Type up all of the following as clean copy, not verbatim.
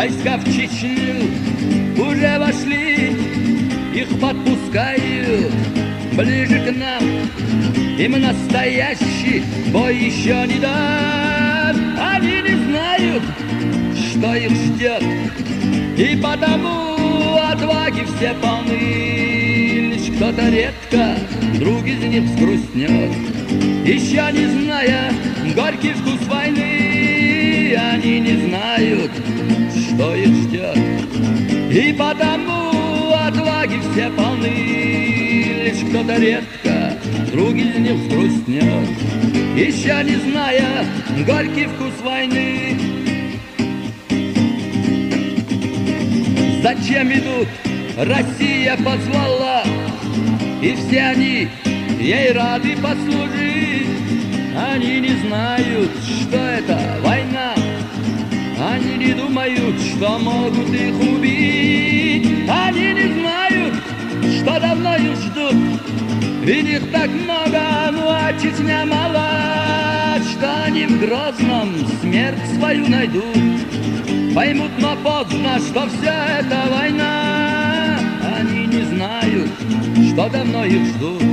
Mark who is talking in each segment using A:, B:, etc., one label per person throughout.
A: Войска в Чечню уже вошли, их подпускают ближе к нам. Им настоящий бой еще не дан. Они не знают, что их ждет, и потому отваги все полны. Лишь кто-то редко вдруг из них сгрустнет, еще не зная горький вкус войны. Они не знают, что их ждет, и потому отваги все полны. Лишь кто-то редко вдруг из них сгрустнет, еще не зная горький вкус войны. Зачем идут? Россия позвала, и все они ей рады послужить. Они не знают, что это война, они не думают, что могут их убить. Они не знают, что давно их ждут, ведь их так много, ну а Чечня мала, что они в Грозном смерть свою найдут. Поймут, но поздно, что все это война. Они не знают, что давно их ждут,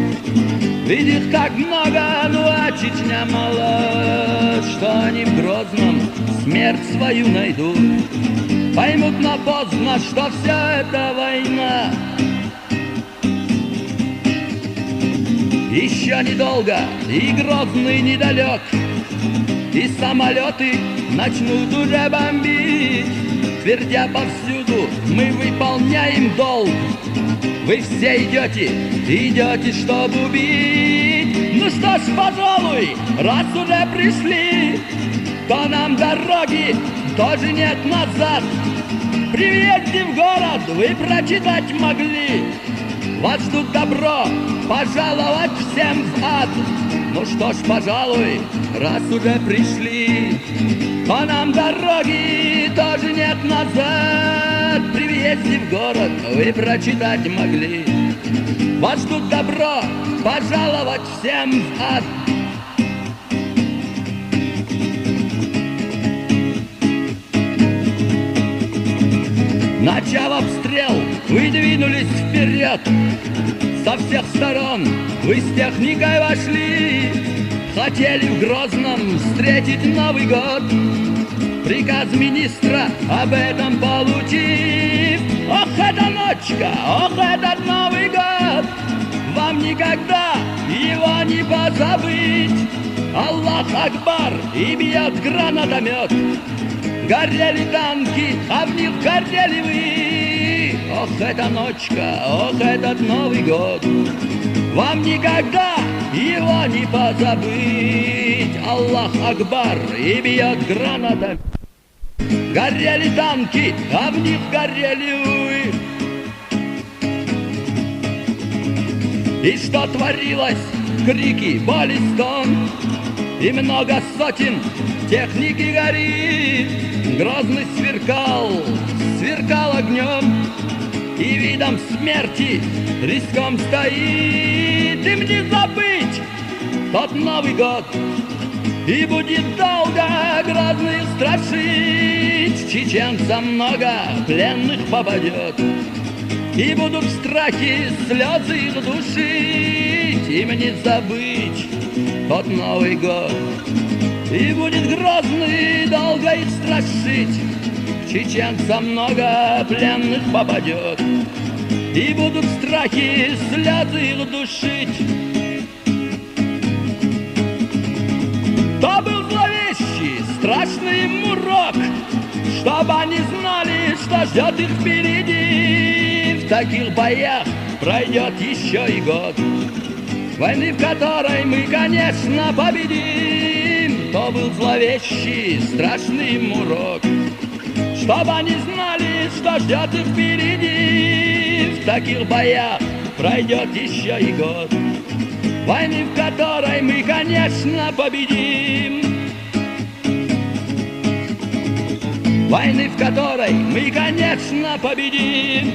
A: ведь их так много, ну а Чечня мала, что они в Грозном смерть свою найдут. Поймут, но поздно, что все это война. Еще недолго, и Грозный недалек, и самолеты начнут уже бомбить, твердя повсюду: мы выполняем долг. Вы все идете, чтобы убить. Ну что ж, пожалуй, раз уже пришли, то нам дороги тоже нет назад. При въезде в город вы прочитать могли: вас ждут добро, пожаловать всем в ад. Ну что ж, пожалуй, раз уже пришли, то нам дороги тоже нет назад. При въезде в город вы прочитать могли: вас ждут добро, пожаловать всем в ад. Начав обстрел, вы двинулись вперед. Со всех сторон вы с техникой вошли, хотели в Грозном встретить Новый год. Приказ министра об этом получив, ох, эта ночка, ох, этот Новый год, вам никогда его не позабыть. Аллах Акбар, и бьет гранатомет, горели танки, а в них горели вы. Ох, эта ночка, ох, этот Новый год, вам никогда его не позабыть. Аллах Акбар, и бьет граната. Горели танки, а в них горели вы. И что творилось? Крики, боль и стон, и много сотен техники горит. Грозный сверкал огнем, и видом смерти риском стоит. Им не забыть тот Новый год, и будет долго Грозный страшить. Чеченцам много пленных попадет, и будут в страхе слезы их душить. Им не забыть тот Новый год, и будет Грозный долго их страшить. Чеченцам много пленных попадет, и будут в страхе слезы их душить. То был зловещий, страшный им урок, чтобы они знали, что ждет их впереди. В таких боях пройдет еще и год, войны, в которой мы, конечно, победим. То был зловещий, страшный им урок, чтобы они знали, что ждет их впереди. В таких боях пройдет еще и год, войны, в которой мы, конечно, победим. Войны, в которой мы, конечно, победим.